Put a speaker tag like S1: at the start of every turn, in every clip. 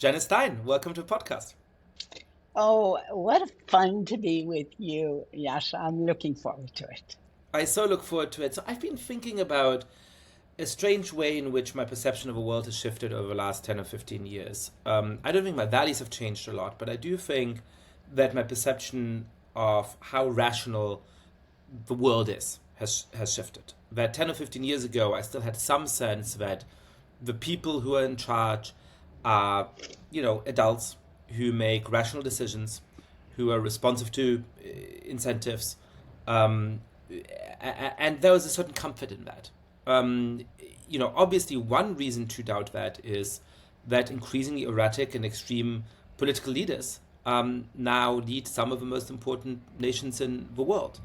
S1: Janice Stein, welcome to the podcast.
S2: Oh, what a fun to be with you, Yascha. I'm looking forward to it.
S1: I so look forward to it. So, I've been thinking about a strange way in which my perception of the world has shifted over the last 10 or 15 years. I don't think my values have changed a lot, but I do think that my perception of how rational the world has shifted. That 10 or 15 years ago, I still had some sense that the people who are in charge are, adults who make rational decisions, who are responsive to incentives, um, and there was a certain comfort in that. Obviously, one reason to doubt that is that increasingly erratic and extreme political leaders now lead some of the most important nations in the world.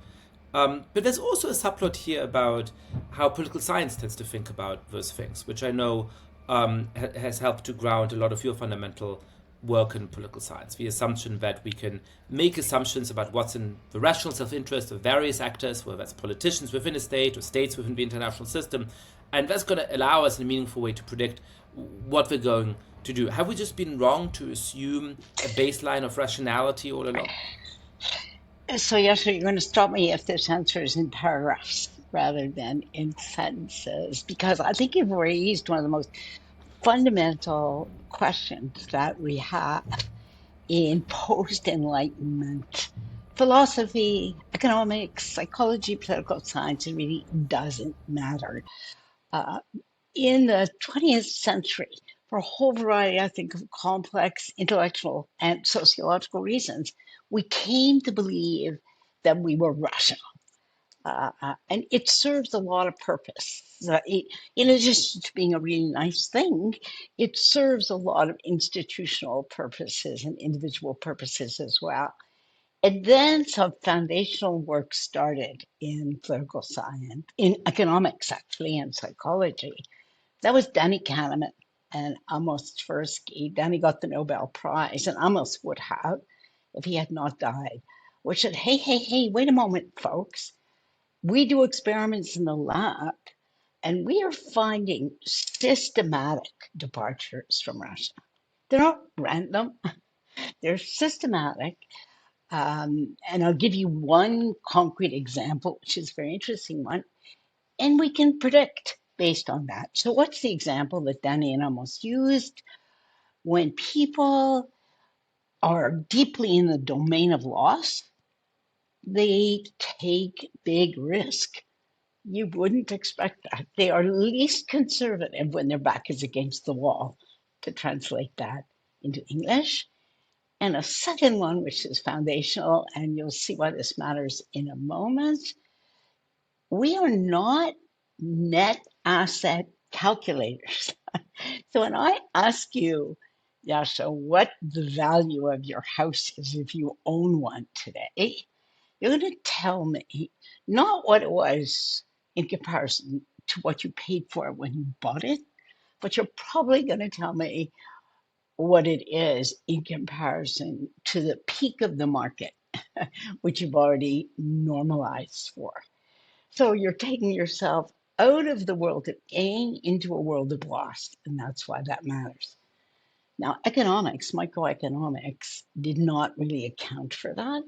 S1: But there's also a subplot here about how political science tends to think about those things, which I know has helped to ground a lot of your fundamental work in political science. The assumption that we can make assumptions about what's in the rational self interest of various actors, whether that's politicians within a state or states within the international system, and that's going to allow us in a meaningful way to predict what we're going to do. Have we just been wrong to assume a baseline of rationality all along?
S2: So, Yascha, you're going to stop me if this answer is in paragraphs rather than in sentences, because I think you've raised one of the most fundamental questions that we have in post Enlightenment philosophy, economics, psychology, political science. It really doesn't matter. Uh, in the 20th century, for a whole variety, I think, of complex intellectual and sociological reasons, we came to believe that we were rational. And it serves a lot of purpose. In addition to being a really nice thing, it serves a lot of institutional purposes and individual purposes as well. And then some foundational work started in political science, in economics, actually, and psychology. That was Danny Kahneman and Amos Tversky. Danny got the Nobel Prize, and Amos would have if he had not died, which said, hey, hey, hey, wait a moment, folks. We do experiments in the lab, and we are finding systematic departures from rational. They're not random, they're systematic. And I'll give you one concrete example, which is a very interesting one. And we can predict based on that. So, what's the example that Danny and Amos used? When people are deeply in the domain of loss, they take big risk. You wouldn't expect that. They are least conservative when their back is against the wall, to translate that into English. And a second one, which is foundational, and you'll see why this matters in a moment. We are not net asset calculators. So when I ask you, Yasha, what the value of your house is if you own one today, you're going to tell me not what it was in comparison to what you paid for it when you bought it, but you're probably going to tell me what it is in comparison to the peak of the market, which you've already normalized for. So you're taking yourself out of the world of gain into a world of loss, and that's why that matters. Now, economics, microeconomics, did not really account for that.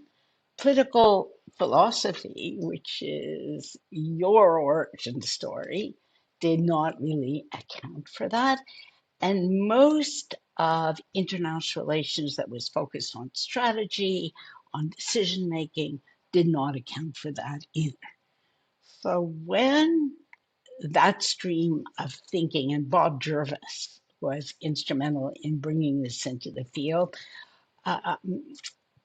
S2: Political philosophy, which is your origin story, did not really account for that. And most of international relations that was focused on strategy, on decision making, did not account for that either. So when that stream of thinking, and Bob Jervis was instrumental in bringing this into the field.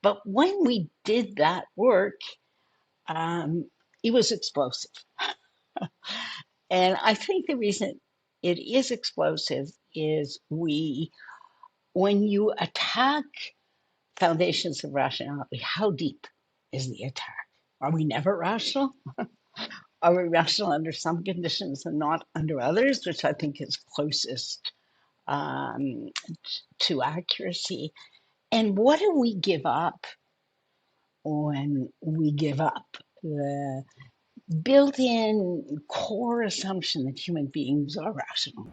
S2: But when we did that work, um, it was explosive. And I think the reason it is explosive is when you attack foundations of rationality, how deep is the attack? Are we never rational? Are we rational under some conditions and not under others, which I think is closest um, to accuracy? And what do we give up when we give up the built in core assumption that human beings are rational?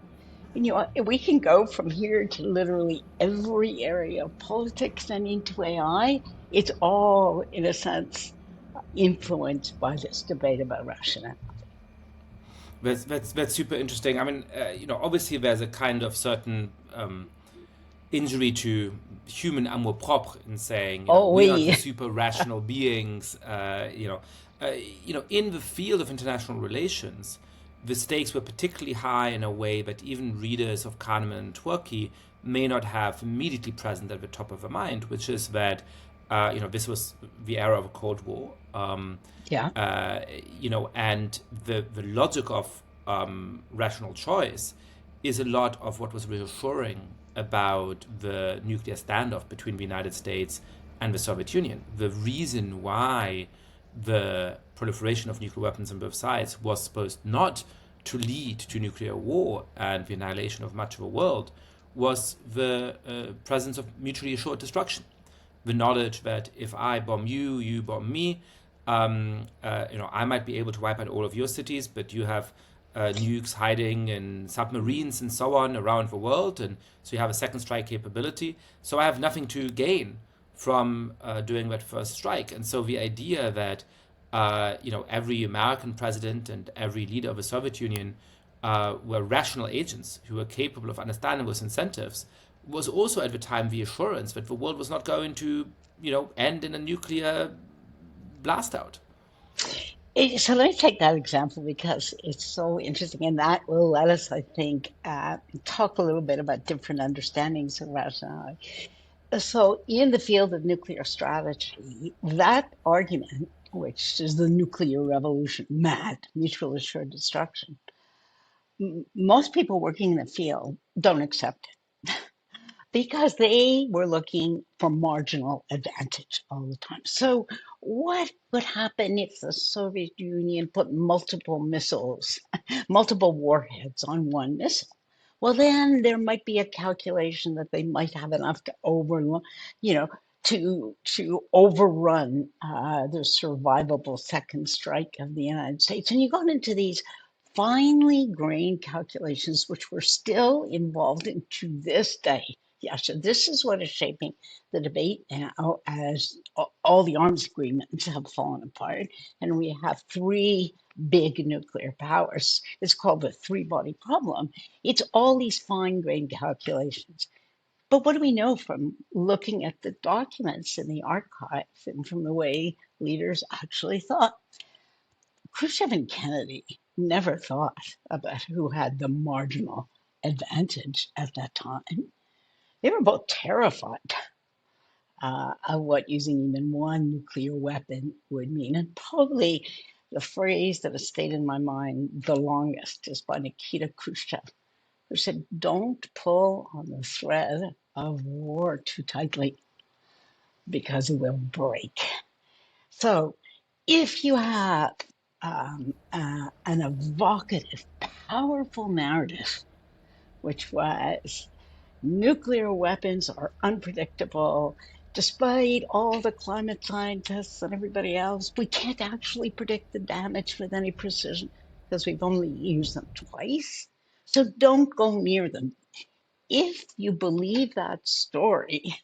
S2: We can go from here to literally every area of politics and into AI. It's all, in a sense, influenced by this debate about rationality.
S1: That's super interesting. I mean, obviously there's a kind of certain injury to human amour propre in saying,
S2: Oh,
S1: we are not the
S2: we.
S1: super rational beings. In the field of international relations, the stakes were particularly high in a way that even readers of Kahneman and Twerky may not have immediately present at the top of their mind, which is that, this was the era of a Cold War.
S2: Yeah.
S1: And the logic of rational choice is a lot of what was reassuring about the nuclear standoff between the United States and the Soviet Union. The reason why the proliferation of nuclear weapons on both sides was supposed not to lead to nuclear war and the annihilation of much of the world was the presence of mutually assured destruction. The knowledge that if I bomb you, you bomb me, I might be able to wipe out all of your cities, but you have nukes hiding in submarines and so on around the world, and so you have a second strike capability. So I have nothing to gain from doing that first strike. And so the idea that every American president and every leader of the Soviet Union were rational agents who were capable of understanding those incentives was also at the time the assurance that the world was not going to, end in a nuclear blast out.
S2: So let me take that example because it's so interesting, and that will let us, I think, talk a little bit about different understandings of rationality. So, in the field of nuclear strategy, that argument, which is the nuclear revolution, MAD, mutual assured destruction, most people working in the field don't accept it because they were looking for marginal advantage all the time. So, what would happen if the Soviet Union put multiple missiles, multiple warheads on one missile? Well, then there might be a calculation that they might have enough to you know, to overrun the survivable second strike of the United States. And you got into these finely grained calculations, which we're still involved in to this day. Yeah, so this is what is shaping the debate now as all the arms agreements have fallen apart, and we have three big nuclear powers. It's called the three body problem. It's all these fine grained calculations. But what do we know from looking at the documents in the archives and from the way leaders actually thought? Khrushchev and Kennedy never thought about who had the marginal advantage at that time. They were both terrified of what using even one nuclear weapon would mean. And probably the phrase that has stayed in my mind the longest is by Nikita Khrushchev, who said, "Don't pull on the thread of war too tightly because it will break." So if you have an evocative, powerful narrative, which was nuclear weapons are unpredictable. Despite all the climate scientists and everybody else, we can't actually predict the damage with any precision because we've only used them twice. So don't go near them. If you believe that story,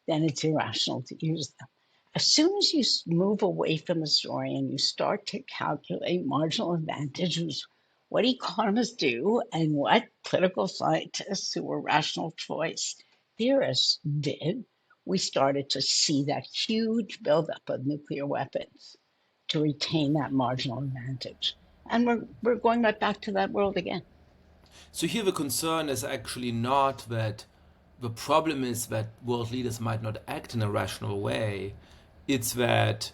S2: then it's irrational to use them. As soon as you move away from the story and you start to calculate marginal advantages, what economists do and what political scientists who were rational choice theorists did, we started to see that huge buildup of nuclear weapons to retain that marginal advantage. And we're going right back to that world again.
S1: So here the concern is actually not that the problem is that world leaders might not act in a rational way. It's that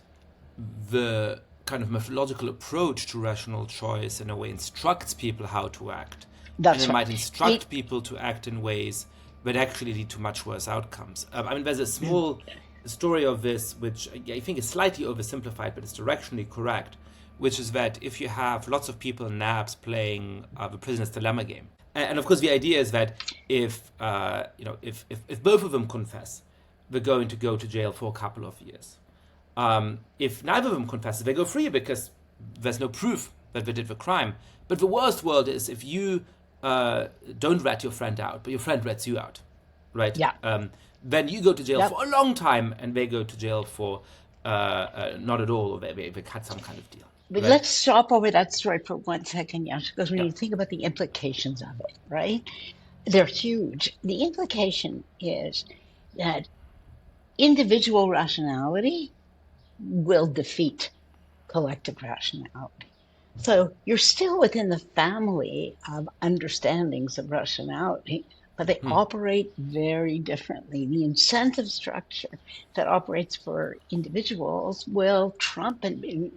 S1: the kind of methodological approach to rational choice in a way instructs people how to act. And
S2: That's
S1: it
S2: right.
S1: might instruct people to act in ways that actually lead to much worse outcomes. There's a small story of this, which I think is slightly oversimplified, but it's directionally correct, which is that if you have lots of people in NABs playing the prisoner's dilemma game, and of course the idea is that if both of them confess, they're going to go to jail for a couple of years. If neither of them confesses, they go free because there's no proof that they did the crime. But the worst world is if you don't rat your friend out, but your friend rats you out, right?
S2: Yeah.
S1: Then you go to jail
S2: Yep.
S1: for a long time, and they go to jail for not at all, or they cut some kind of deal,
S2: But
S1: right?
S2: let's stop over that story for 1 second, Yascha, because when
S1: Yeah.
S2: you think about the implications of it, right? They're huge. The implication is that individual rationality will defeat collective rationality. So you're still within the family of understandings of rationality, but they operate very differently. The incentive structure that operates for individuals will trump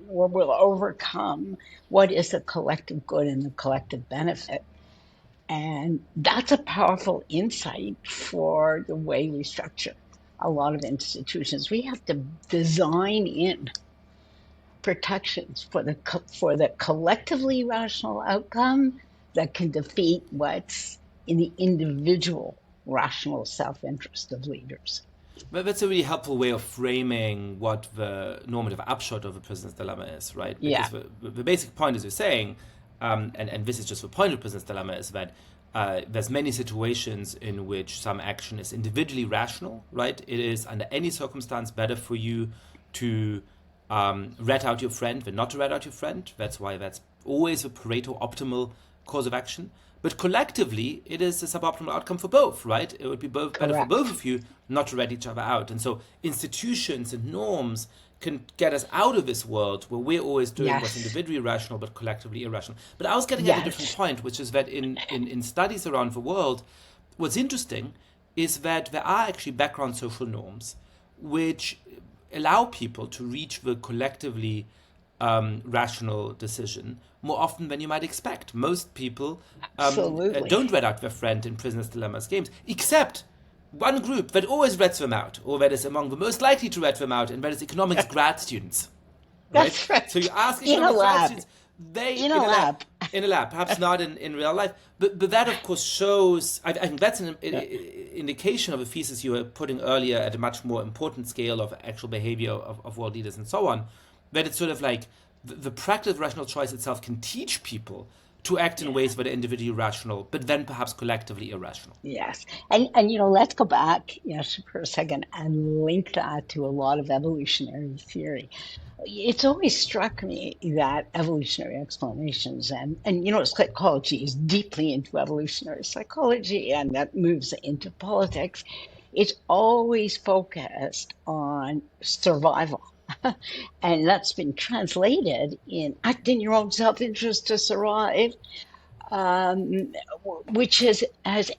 S2: or will overcome what is the collective good and the collective benefit. And that's a powerful insight for the way we structure a lot of institutions. We have to design in protections for the collectively rational outcome that can defeat what's in the individual rational self-interest of leaders.
S1: But that's a really helpful way of framing what the normative upshot of a prisoner's dilemma is, right?
S2: Yeah.
S1: Because the basic point, as you're saying, and this is just the point of prisoner's dilemma, is that there's many situations in which some action is individually rational, right? It is under any circumstance better for you to rat out your friend than not to rat out your friend. That's why that's always a Pareto optimal course of action. But collectively, it is a suboptimal outcome for both, right? It would be better for both of you not to rat each other out. And so institutions and norms can get us out of this world where we're always doing what's individually rational but collectively irrational. But I was getting at a different point, which is that in studies around the world, what's interesting is that there are actually background social norms which allow people to reach the collectively rational decision more often than you might expect. Most people don't rat out their friend in Prisoner's Dilemma's games, except one group that always rats them out, or that is among the most likely to rat them out, and that is economics grad students. Right?
S2: That's right.
S1: So you ask
S2: in a
S1: economics grad
S2: lab.
S1: students, they
S2: In a lab.
S1: in a lab, perhaps not in real life, but that of course shows. I think that's an indication of a thesis you were putting earlier at a much more important scale of actual behavior of world leaders and so on. That it's sort of like the practice of rational choice itself can teach people to act in ways that are individually rational, but then perhaps collectively irrational.
S2: Yes. And let's go back, for a second and link that to a lot of evolutionary theory. It's always struck me that evolutionary explanations and psychology is deeply into evolutionary psychology, and that moves into politics. It's always focused on survival. And that's been translated in act in your own self-interest to survive, which has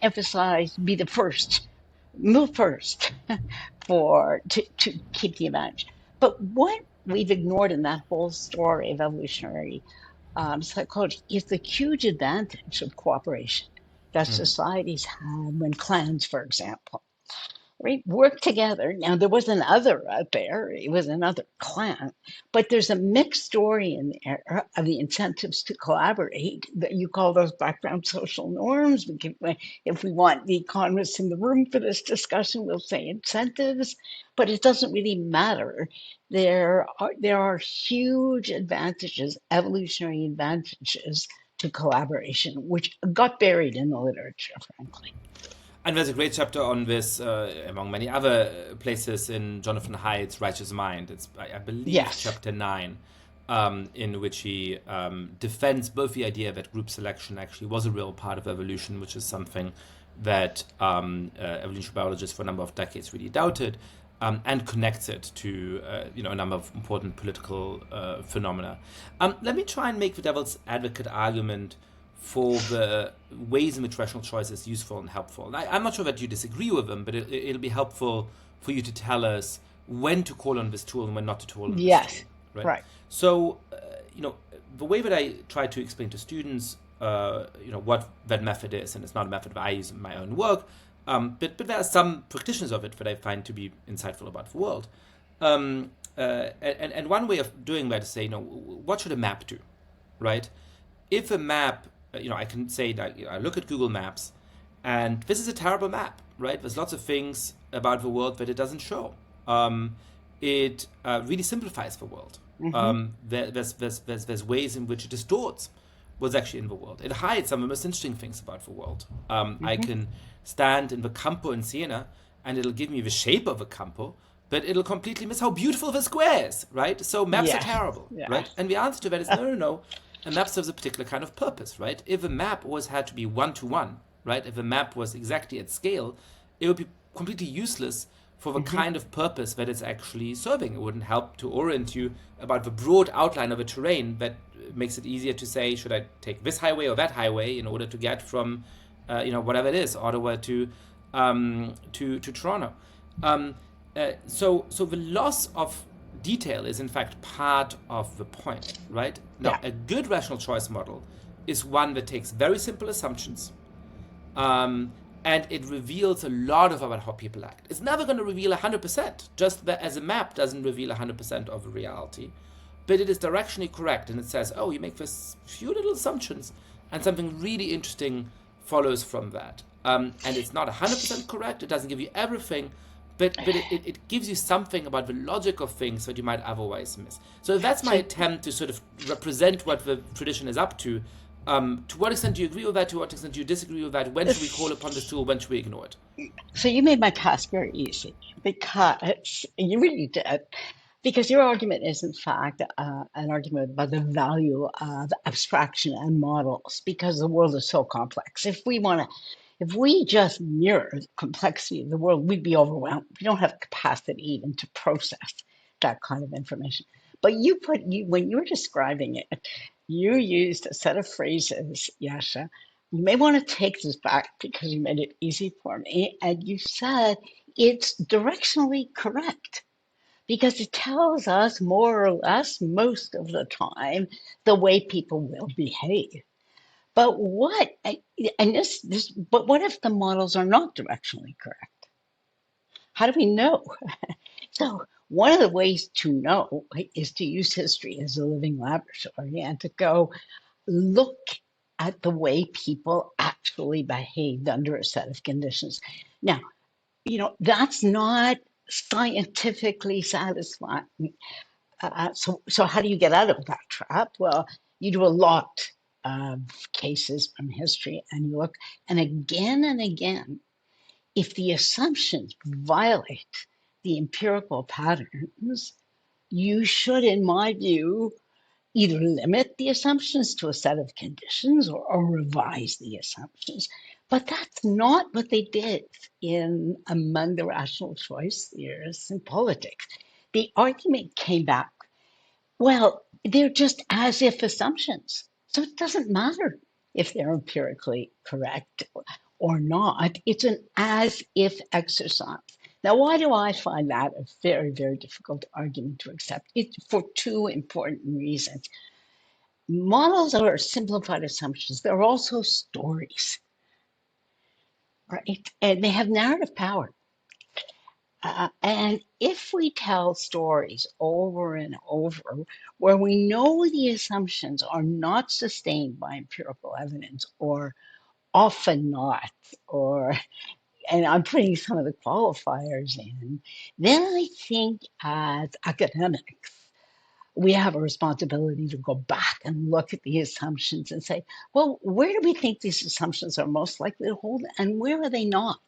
S2: emphasized be the first, move first to keep the advantage. But what we've ignored in that whole story of evolutionary psychology is the huge advantage of cooperation that societies have when clans, for example, right, work together. Now, there was another out there, it was another clan, but there's a mixed story in there of the incentives to collaborate that you call those background social norms. If we want the economists in the room for this discussion, we'll say incentives, but it doesn't really matter. There are huge advantages, evolutionary advantages to collaboration, which got buried in the literature, frankly.
S1: And there's a great chapter on this, among many other places, in Jonathan Haidt's Righteous Mind. It's, I believe, chapter 9, in which he defends both the idea that group selection actually was a real part of evolution, which is something that evolutionary biologists for a number of decades really doubted, and connects it to a number of important political phenomena. Let me try and make the devil's advocate argument for the ways in which rational choice is useful and helpful. And I'm not sure that you disagree with them, but it'll be helpful for you to tell us when to call on this tool and when not to call on this tool. Right. So, the way that I try to explain to students, what that method is, and it's not a method that I use in my own work, but there are some practitioners of it that I find to be insightful about the world. And one way of doing that is say, what should a map do, right? If a map, I can say that I look at Google Maps, and this is a terrible map, right? There's lots of things about the world that it doesn't show. It really simplifies the world. There's ways in which it distorts was actually in the world. It hides some of the most interesting things about the world. I
S2: Mm-hmm.
S1: can stand in the campo in Siena, and it'll give me the shape of a campo, but it'll completely miss how beautiful the square is, right? So maps are
S2: Yes.
S1: terrible,
S2: Yes.
S1: right? And the answer to that is no, no, no. A map serves a particular kind of purpose, right? If a map always had to be one-to-one, right? If a map was exactly at scale, it would be completely useless for the
S2: Mm-hmm.
S1: kind of purpose that it's actually serving. It wouldn't help to orient you about the broad outline of a terrain that makes it easier to say, should I take this highway or that highway in order to get from, whatever it is, Ottawa to Toronto. So the loss of detail is in fact part of the point, right? Now,
S2: Yeah.
S1: a good rational choice model is one that takes very simple assumptions, and it reveals a lot about how people act. It's never going to reveal 100%, just that as a map doesn't reveal 100% of the reality, but it is directionally correct, and it says, oh, you make this few little assumptions, and something really interesting follows from that. And it's not 100% correct, it doesn't give you everything, but it gives you something about the logic of things that you might otherwise miss. So that's my
S2: So,
S1: attempt to sort of represent what the tradition is up to. To what extent do you agree with that? To what extent do you disagree with that? When should we call upon this tool? When should we ignore it?
S2: so you made my task very easy because you really did. Because your argument is, in fact, an argument about the value of abstraction and models because the world is so complex. If we just mirror the complexity of the world, we'd be overwhelmed. We don't have capacity even to process that kind of information. But when you were describing it, you used a set of phrases, Yasha. You may want to take this back because you made it easy for me. And you said it's directionally correct because it tells us more or less most of the time the way people will behave. But but what if the models are not directionally correct? How do we know? So one of the ways to know is to use history as a living laboratory and to go look at the way people actually behaved under a set of conditions. Now, that's not scientifically satisfying. So how do you get out of that trap? Well, you do a lot of cases from history and you look, and again, if the assumptions violate the empirical patterns, you should, in my view, either limit the assumptions to a set of conditions or revise the assumptions. But that's not what they did in among the rational choice theorists in politics. The argument came back, well, they're just as if assumptions. So it doesn't matter if they're empirically correct or not. It's an as if exercise. Now, why do I find that a very, very difficult argument to accept? It's for two important reasons. Models are simplified assumptions. They're also stories, right? And they have narrative power. And if we tell stories over and over where we know the assumptions are not sustained by empirical evidence or often not, or and I'm putting some of the qualifiers in, then I think as academics, we have a responsibility to go back and look at the assumptions and say, well, where do we think these assumptions are most likely to hold and where are they not?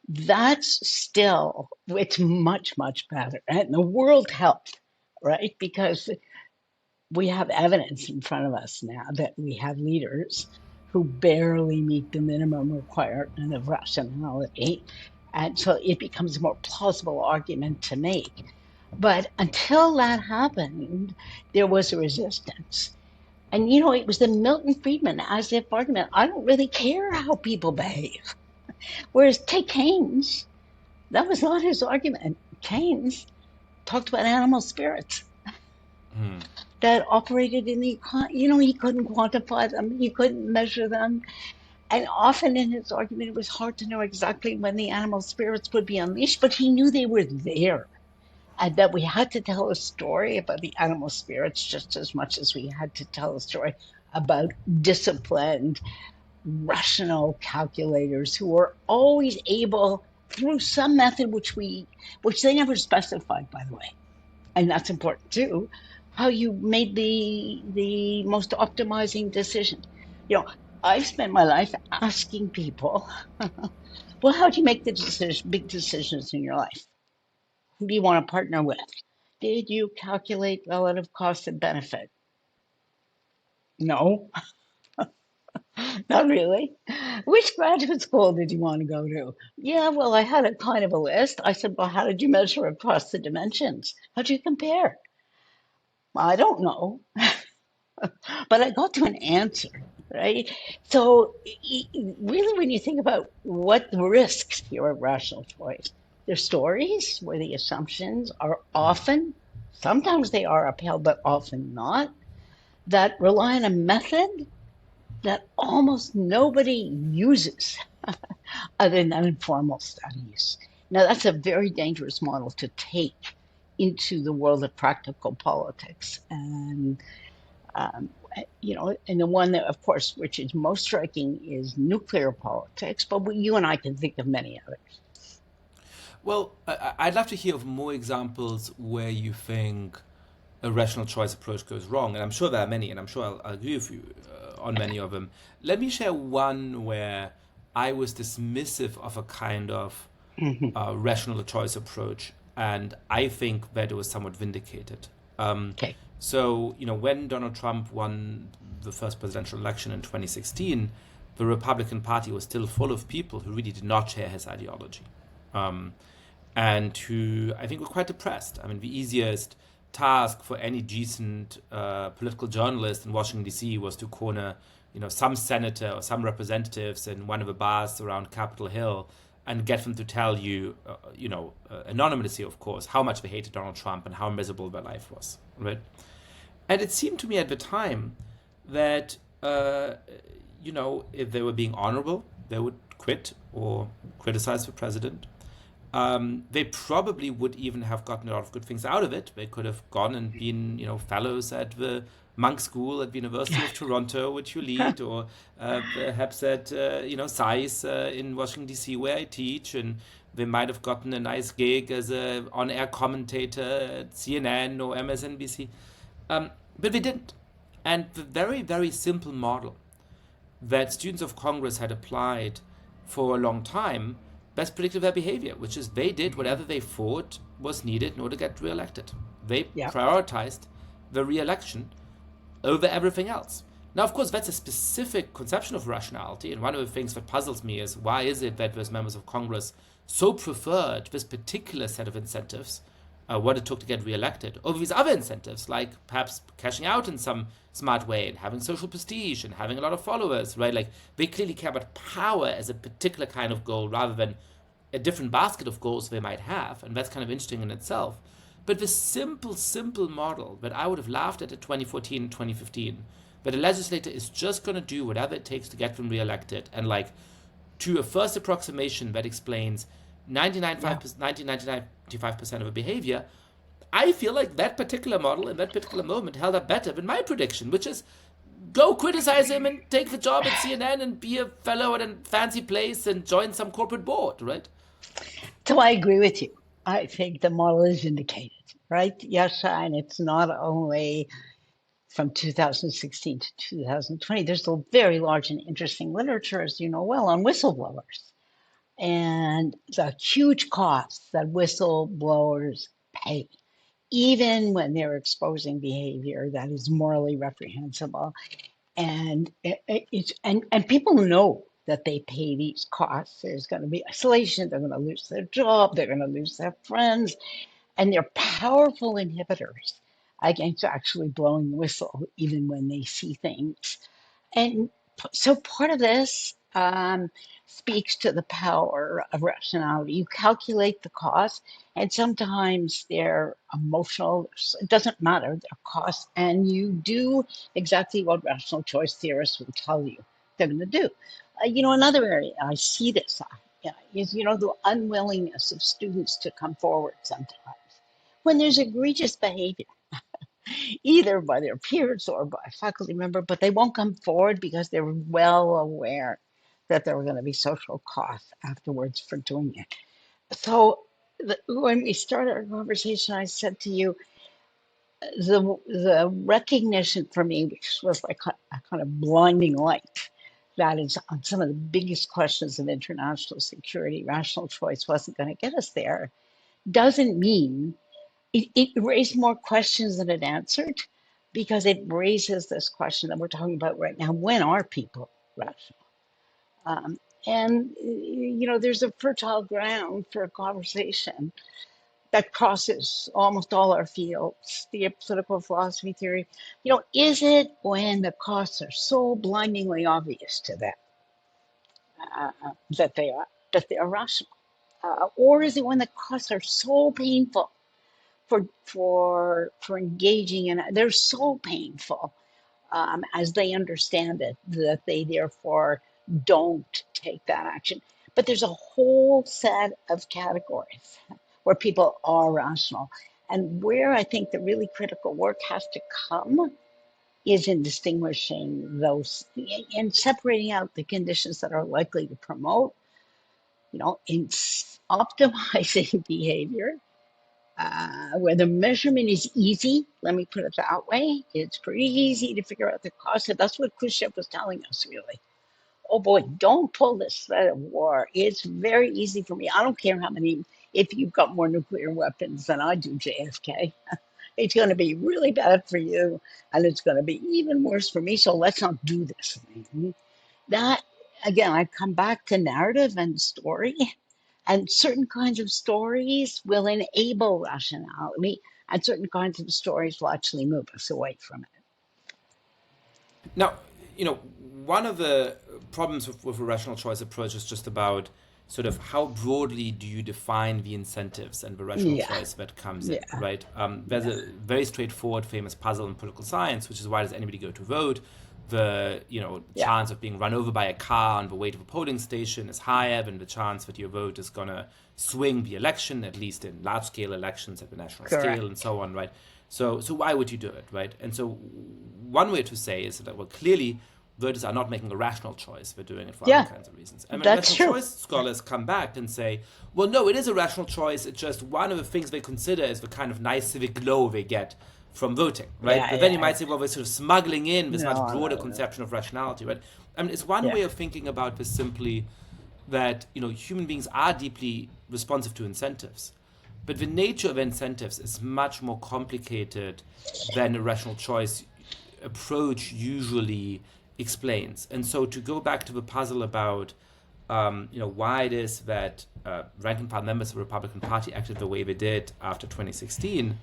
S2: That's still, it's much, much better. And the world helped, right? Because we have evidence in front of us now that we have leaders who barely meet the minimum requirement of rationality. And so it becomes a more plausible argument to make. But until that happened, there was a resistance. And it was the Milton Friedman as if argument. I don't really care how people behave. Whereas take Keynes, that was not his argument. Keynes talked about animal spirits that operated in the he couldn't quantify them, he couldn't measure them. And often in his argument, it was hard to know exactly when the animal spirits would be unleashed, but he knew they were there. And that we had to tell a story about the animal spirits just as much as we had to tell a story about disciplined, rational calculators who were always able, through some method which they never specified, by the way, and that's important too, how you made the most optimizing decision. You know, I've spent my life asking people, well, how do you make the big decisions in your life? Who do you want to partner with? Did you calculate relative cost and benefit? No, not really. Which graduate school did you want to go to? Yeah, well, I had a kind of a list. I said, well, how did you measure across the dimensions? How'd you compare? I don't know, but I got to an answer, right? So, really, when you think about what the risks here at Rational Choice, they're stories where the assumptions are often, sometimes they are upheld, but often not, that rely on a method that almost nobody uses other than informal studies. Now, that's a very dangerous model to take into the world of practical politics. And, um, and the one that, of course, which is most striking is nuclear politics, but you and I can think of many others.
S1: Well, I'd love to hear of more examples where you think a rational choice approach goes wrong, and I'm sure there are many, and I'm sure I'll agree with you on many of them. Let me share one where I was dismissive of a kind of
S2: Mhm.
S1: rational choice approach, and I think that it was somewhat vindicated. Um,
S2: Okay.
S1: so, when Donald Trump won the first presidential election in 2016, the Republican Party was still full of people who really did not share his ideology. Um, and who I think were quite depressed. I mean, the easiest task for any decent political journalist in Washington D.C. was to corner, some senator or some representatives in one of the bars around Capitol Hill and get them to tell you, anonymously, of course, how much they hated Donald Trump and how miserable their life was, right? And it seemed to me at the time that, if they were being honorable, they would quit or criticize the president. They probably would even have gotten a lot of good things out of it. They could have gone and been, fellows at the Munk School at the University of Toronto, which you lead, or perhaps at, SAIS in Washington, D.C., where I teach, and they might have gotten a nice gig as a on-air commentator at CNN or MSNBC. But they didn't. And the very, very simple model that students of Congress had applied for a long time best predicted their behavior, which is they did whatever they thought was needed in order to get reelected. They
S2: Yeah.
S1: prioritized the reelection over everything else. Now, of course, that's a specific conception of rationality, and one of the things that puzzles me is why is it that those members of Congress so preferred this particular set of incentives, what it took to get reelected, over these other incentives, like perhaps cashing out in some smart way and having social prestige and having a lot of followers, right? Like they clearly care about power as a particular kind of goal rather than a different basket of goals they might have, and that's kind of interesting in itself. But the simple, simple model that I would have laughed at in 2014 and 2015, that a legislator is just going to do whatever it takes to get them reelected, and like to a first approximation that explains
S2: Yeah.
S1: 95% of the behavior, I feel like that particular model in that particular moment held up better than my prediction, which is go criticize him and take the job at CNN and be a fellow at a fancy place and join some corporate board, right?
S2: So I agree with you. I think the model is indicated, right? Yascha, and it's not only from 2016 to 2020. There's a very large and interesting literature, as you know well, on whistleblowers and the huge costs that whistleblowers pay, even when they're exposing behavior that is morally reprehensible. And and people know that they pay these costs. There's going to be isolation. They're going to lose their job. They're going to lose their friends, and they're powerful inhibitors against actually blowing the whistle, even when they see things. And so part of this speaks to the power of rationality. You calculate the cost, and sometimes they're emotional. It doesn't matter, their costs, and you do exactly what rational choice theorists will tell you they're going to do. Another area I see this is, the unwillingness of students to come forward sometimes when there's egregious behavior either by their peers or by a faculty member, but they won't come forward because they're well aware that there were going to be social costs afterwards for doing it. So when we started our conversation, I said to you, the recognition for me, which was like a kind of blinding light, that is on some of the biggest questions of international security, rational choice wasn't going to get us there, doesn't mean it raised more questions than it answered, because it raises this question that we're talking about right now: when are people rational? Um, and there's a fertile ground for a conversation that crosses almost all our fields, the political philosophy, theory. Is it when the costs are so blindingly obvious to them that they are rational, or is it when the costs are so painful for engaging in it? They're so painful, as they understand it, that they therefore don't take that action. But there's a whole set of categories where people are rational. And where I think the really critical work has to come is in distinguishing those and separating out the conditions that are likely to promote, in optimizing behavior, where the measurement is easy. Let me put it that way. It's pretty easy to figure out the cost. And that's what Khrushchev was telling us, really. Oh boy, don't pull this threat of war. It's very easy for me. I don't care if you've got more nuclear weapons than I do, JFK. It's going to be really bad for you, and it's going to be even worse for me. So let's not do this. That, again, I come back to narrative and story, and certain kinds of stories will enable rationality, and certain kinds of stories will actually move us away from it.
S1: Now, one of the problems with a rational choice approach is just about sort of how broadly do you define the incentives and the rational
S2: Yeah,
S1: choice that comes in,
S2: yeah,
S1: right? There's
S2: yeah,
S1: a very straightforward, famous puzzle in political science, which is why does anybody go to vote? The
S2: yeah,
S1: chance of being run over by a car on the way to a polling station is higher than the chance that your vote is gonna swing the election, at least in large scale elections at the national scale and
S2: correct.
S1: so on, right? So why would you do it, right? And so one way to say is that, well, clearly voters are not making a rational choice; they're doing it for other
S2: Yeah,
S1: kinds of reasons. And then
S2: that's
S1: rational
S2: true.
S1: choice scholars come back and say, well, no, it is a rational choice. It's just one of the things they consider is the kind of nice civic glow they get from voting, right?
S2: Yeah,
S1: But then you
S2: yeah,
S1: might say, well, we're sort of smuggling in this much
S2: no,
S1: broader
S2: no, no.
S1: conception of rationality, right? I mean, it's one
S2: Yeah,
S1: way of thinking about this simply that human beings are deeply responsive to incentives, but the nature of incentives is much more complicated than a rational choice approach usually explains. And so to go back to the puzzle about why it is that rank and file members of the Republican Party acted the way they did after 2016,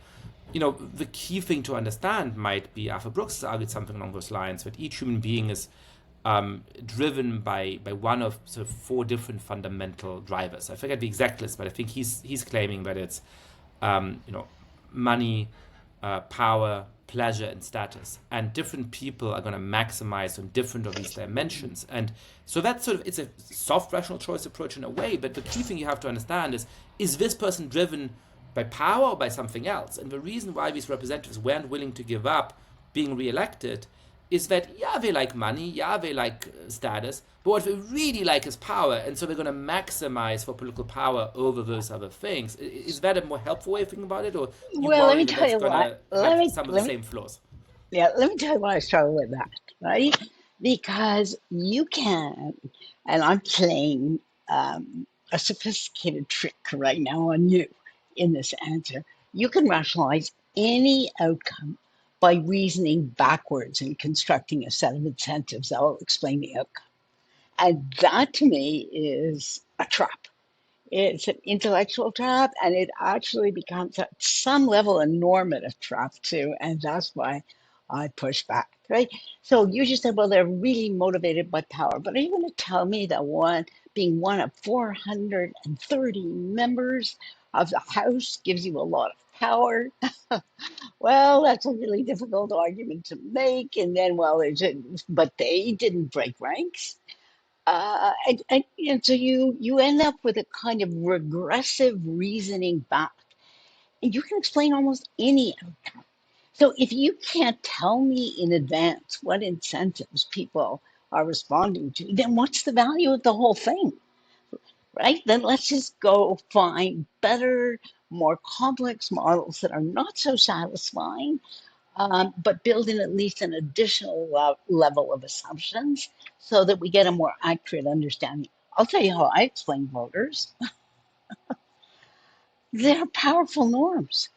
S1: the key thing to understand might be Arthur Brooks has argued something along those lines that each human being is driven by one of sort of four different fundamental drivers. I forget the exact list, but I think he's claiming that it's money, power, pleasure, and status. And different people are going to maximize on different of these dimensions. And so that's sort of, it's a soft rational choice approach in a way, but the key thing you have to understand is this person driven by power or by something else? And the reason why these representatives weren't willing to give up being re-elected is that, yeah, they like money, yeah, they like status, but what they really like is power, and so they're going to maximize for political power over those other things. Is that a more helpful way of thinking about it, or you
S2: well, let
S1: worry
S2: me
S1: that
S2: tell
S1: that's
S2: you
S1: going
S2: what.
S1: to
S2: Let
S1: have
S2: me
S1: some of the
S2: let me
S1: same flaws?
S2: Yeah, let me tell you why I struggle with that, right? Because you can, and I'm playing a sophisticated trick right now on you in this answer. You can rationalize any outcome by reasoning backwards and constructing a set of incentives that will explain the outcome. And that to me is a trap. It's an intellectual trap, and it actually becomes at some level a normative trap too, and that's why I push back, right? So you just said, well, they're really motivated by power, but are you going to tell me that being one of 430 members of the House gives you a lot of power? Well, that's a really difficult argument to make. And then, well, but they didn't break ranks. And so you end up with a kind of regressive reasoning back, and you can explain almost any outcome. So if you can't tell me in advance what incentives people are responding to, then what's the value of the whole thing? right? Then let's just go find better, more complex models that are not so satisfying, but build in at least an additional level of assumptions so that we get a more accurate understanding. I'll tell you how I explain voters. They're powerful norms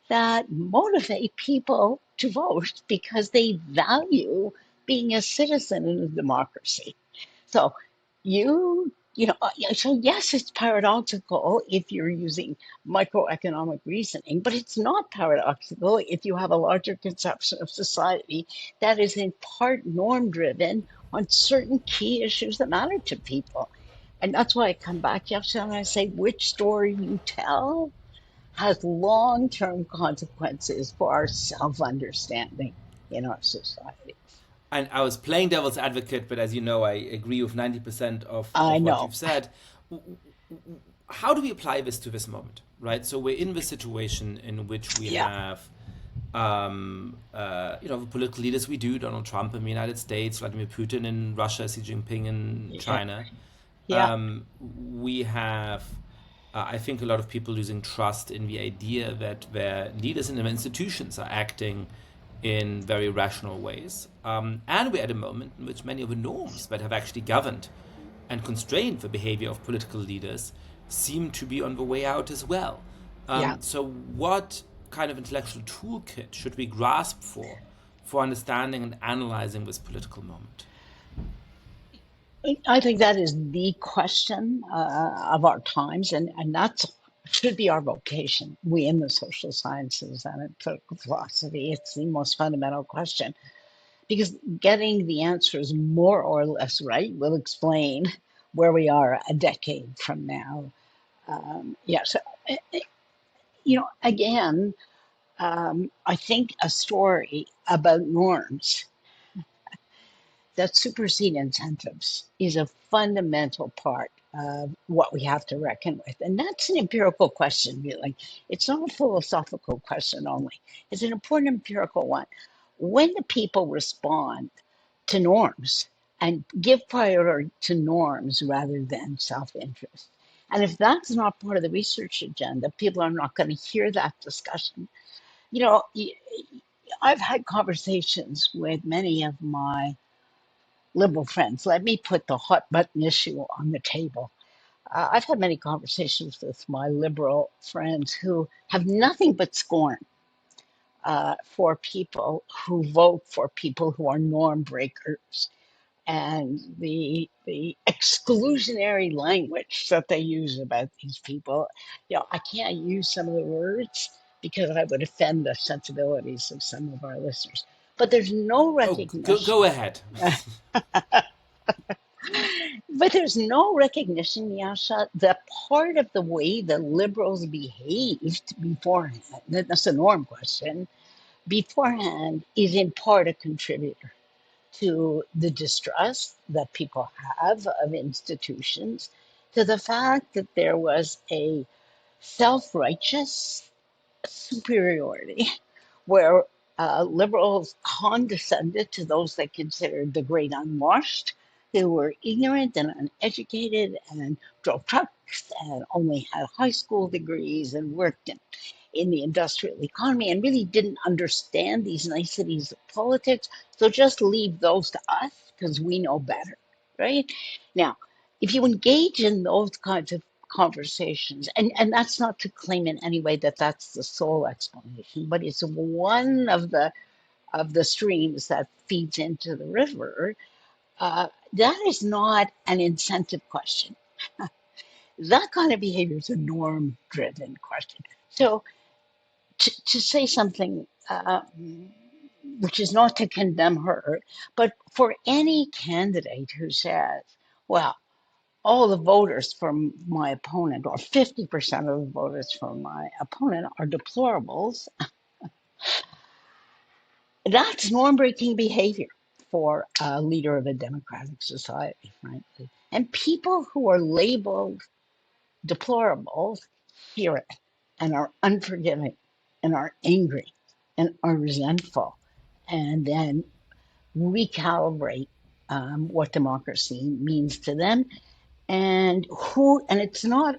S2: that motivate people to vote because they value being a citizen in a democracy. So so yes, it's paradoxical if you're using microeconomic reasoning, but it's not paradoxical if you have a larger conception of society that is in part norm driven on certain key issues that matter to people. And that's why I come back, Yascha, and I say, which story you tell has long term consequences for our self understanding in our society.
S1: And I was playing devil's advocate, but as you know, I agree with 90%
S2: I
S1: of what
S2: know.
S1: you've said. How do we apply this to this moment, right? So we're in the situation in which we
S2: Yeah.
S1: have, the political leaders we do, Donald Trump in the United States, Vladimir Putin in Russia, Xi Jinping in
S2: Yeah.
S1: China.
S2: Yeah.
S1: We have, I think, a lot of people losing trust in the idea that their leaders in their institutions are acting in very rational ways. And we're at a moment in which many of the norms that have actually governed and constrained the behavior of political leaders seem to be on the way out as well.
S2: Yeah.
S1: So, what kind of intellectual toolkit should we grasp for understanding and analyzing this political moment?
S2: I think that is the question of our times, and that's should be our vocation. We in the social sciences and in political philosophy, it's the most fundamental question because getting the answers more or less right will explain where we are a decade from now. Yeah, so again, I think a story about norms that supersede incentives is a fundamental part of what we have to reckon with. And that's an empirical question, really. It's not a philosophical question only, it's an important empirical one. When the people respond to norms and give priority to norms rather than self interest, and if that's not part of the research agenda, people are not going to hear that discussion. You know, I've had conversations with many of my liberal friends. Let me put the hot button issue on the table. I've had many conversations with my liberal friends who have nothing but scorn for people who vote for people who are norm breakers and the exclusionary language that they use about these people. I can't use some of the words because I would offend the sensibilities of some of our listeners. But there's no
S1: Oh, go
S2: recognition.
S1: ahead.
S2: But there's no recognition, Yasha, that part of the way the liberals behaved beforehand, that's a norm question, beforehand is in part a contributor to the distrust that people have of institutions, to the fact that there was a self righteous superiority where liberals condescended to those they considered the great unwashed, who were ignorant and uneducated and drove trucks and only had high school degrees and worked in the industrial economy and really didn't understand these niceties of politics. So just leave those to us because we know better, right? Now, if you engage in those kinds of conversations, and that's not to claim in any way that that's the sole explanation, but it's one of the streams that feeds into the river. That is not an incentive question. That kind of behavior is a norm driven question. So to say something which is not to condemn her, but for any candidate who says, well, all the voters for my opponent, or 50% of the voters for my opponent, are deplorables, that's norm breaking behavior for a leader of a democratic society, frankly. And people who are labeled deplorables hear it and are unforgiving and are angry and are resentful and then recalibrate what democracy means to them. And it's not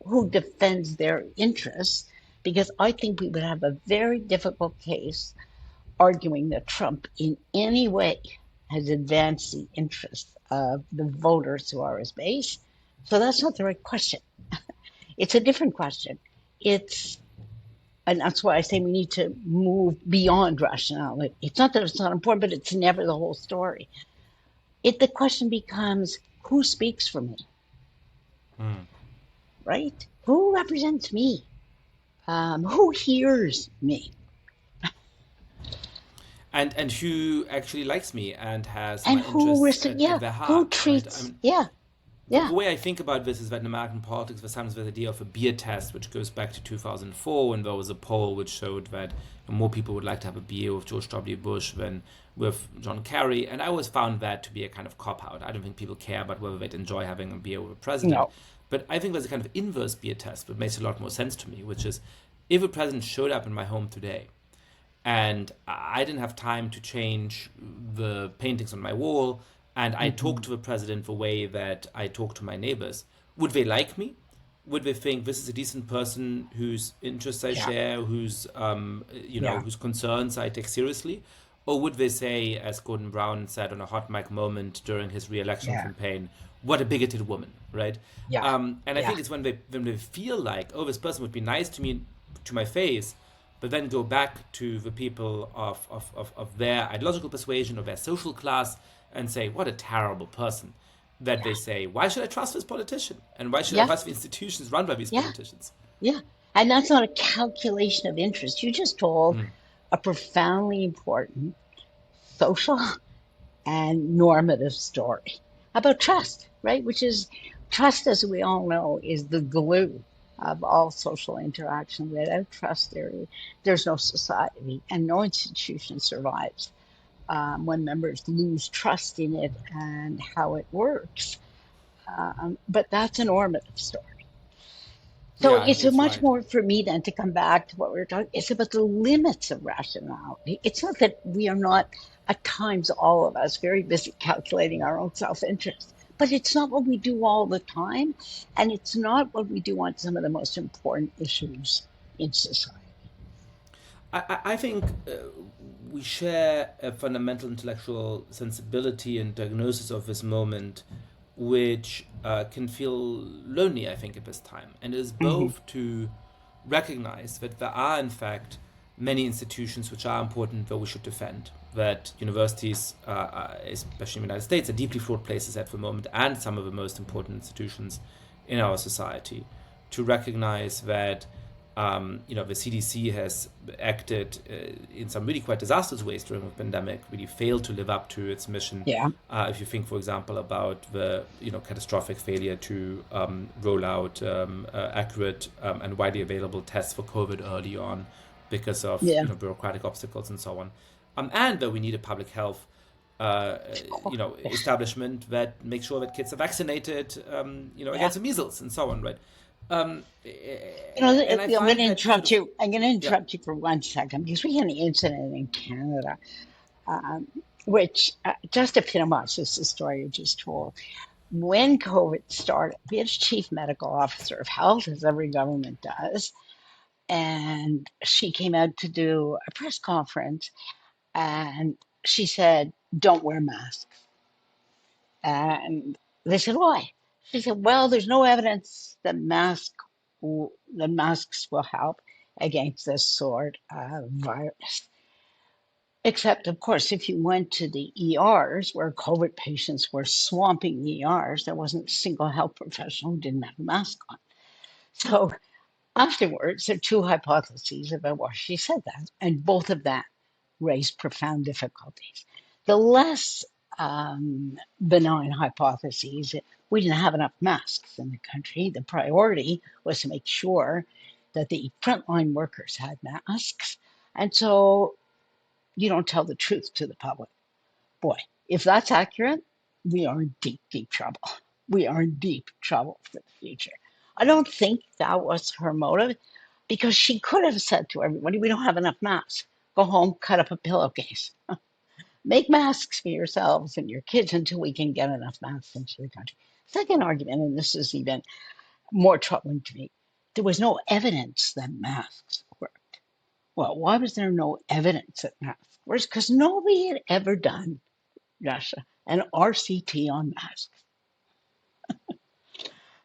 S2: who defends their interests, because I think we would have a very difficult case arguing that Trump in any way has advanced the interests of the voters who are his base. So that's not the right question. It's a different question. It's and that's why I say we need to move beyond rationality. It's not that it's not important, but it's never the whole story. The question becomes who speaks for me,
S1: Hmm.
S2: right? Who represents me? Who hears me?
S1: And who actually likes me and has
S2: And
S1: my interests at
S2: yeah,
S1: their
S2: who
S1: heart, right? I
S2: treats,
S1: mean,
S2: yeah, yeah,
S1: the way I think about this is that in American politics, there's sometimes the idea of a beer test, which goes back to 2004, when there was a poll which showed that more people would like to have a beer with George W. Bush than with John Kerry. And I always found that to be a kind of cop out. I don't think people care about whether they'd enjoy having a beer with a president.
S2: no,
S1: But I think there's a kind of inverse beer test that makes a lot more sense to me, which is if a president showed up in my home today and I didn't have time to change the paintings on my wall, and I talked
S2: hmm,
S1: to the president the way that I talk to my neighbors, would they like me? Would they think this is a decent person whose interests I
S2: yeah,
S1: share,
S2: yeah,
S1: whose concerns I take seriously? Or would they say, as Gordon Brown said on a hot mic moment during his re-election
S2: yeah,
S1: campaign, what a bigoted woman, right?
S2: yeah,
S1: And I
S2: yeah,
S1: think it's when they feel like, oh, this person would be nice to me, to my face, but then go back to the people of their ideological persuasion or their social class and say, what a terrible person. That they say, why should I trust this politician? And why should I
S2: yeah,
S1: trust the institutions run by these
S2: yeah,
S1: politicians?
S2: yeah. And that's not a calculation of interest. You just told
S1: Mm.
S2: a profoundly important social and normative story about trust, right? Which is trust, as we all know, is the glue of all social interaction. Without trust, there's no society and no institution survives. When members lose trust in it and how it works. But that's a normative story. So
S1: Yeah, I
S2: it's
S1: think
S2: a
S1: it's
S2: much
S1: right.
S2: more for me than to come back to what we were talking. It's about the limits of rationality. It's not that we are not, at times, all of us, very busy calculating our own self-interest. But it's not what we do all the time, and it's not what we do on some of the most important issues in society.
S1: I think we share a fundamental intellectual sensibility and diagnosis of this moment, which can feel lonely, I think, at this time. And it is
S2: Hmm.
S1: both to recognize that there are, in fact, many institutions which are important that we should defend. That universities, especially in the United States, are deeply flawed places at the moment, and some of the most important institutions in our society. To recognize that the CDC has acted in some really quite disastrous ways during the pandemic, really failed to live up to its mission.
S2: Yeah,
S1: If you think, for example, about the catastrophic failure to roll out accurate and widely available tests for COVID early on because of
S2: yeah,
S1: bureaucratic obstacles and so on, and that we need a public health
S2: of course.
S1: establishment that makes sure that kids are vaccinated,
S2: Yeah.
S1: against the measles and so on, right? Um, and I
S2: I'm going
S1: find
S2: to
S1: that sort
S2: interrupt
S1: of,
S2: you. I'm going to
S1: yeah.
S2: interrupt you for 1 second because we had an incident in Canada, um, which just epitomizes the story you just told. When COVID started, we had a chief medical officer of health, as every government does, and she came out to do a press conference, and she said, "Don't wear masks." And they said, "Why?" She said, "Well, there's no evidence that masks will help against this sort of virus. Except, of course, if you went to the ERs where COVID patients were swamping the ERs, there wasn't a single health professional who didn't have a mask on." So afterwards, there are two hypotheses about why she said that, and both of them raised profound difficulties. The less benign hypotheses, we didn't have enough masks in the country. The priority was to make sure that the frontline workers had masks. And so you don't tell the truth to the public. Boy, if that's accurate, we are in deep, deep trouble. We are in deep trouble for the future. I don't think that was her motive because she could have said to everybody, "We don't have enough masks. Go home, cut up a pillowcase. Make masks for yourselves and your kids until we can get enough masks into the country." Second argument, and this is even more troubling to me, there was no evidence that masks worked. Well, why was there no evidence that masks worked? Because nobody had ever done, Yascha, an RCT on masks.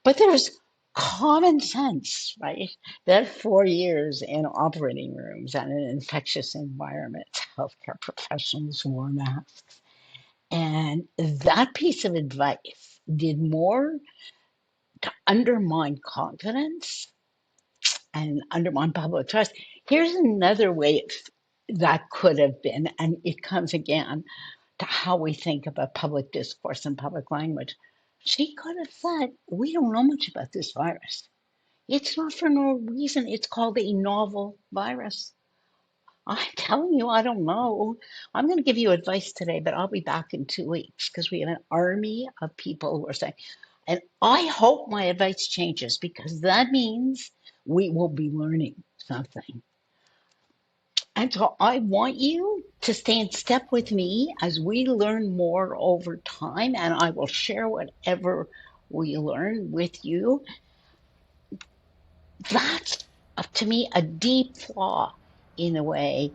S2: But there's common sense, right? That 4 years in operating rooms and in infectious environments, healthcare professionals wore masks. And that piece of advice did more to undermine confidence and undermine public trust. Here's another way that could have been, and it comes again to how we think about public discourse and public language. She could have said, we don't know much about this virus. It's not for no reason. It's called a novel virus. I'm telling you, I don't know. I'm going to give you advice today, but I'll be back in 2 weeks because we have an army of people who are saying, and I hope my advice changes because that means we will be learning something. And so I want you to stay in step with me as we learn more over time, and I will share whatever we learn with you. That's, to me, a deep flaw in a way.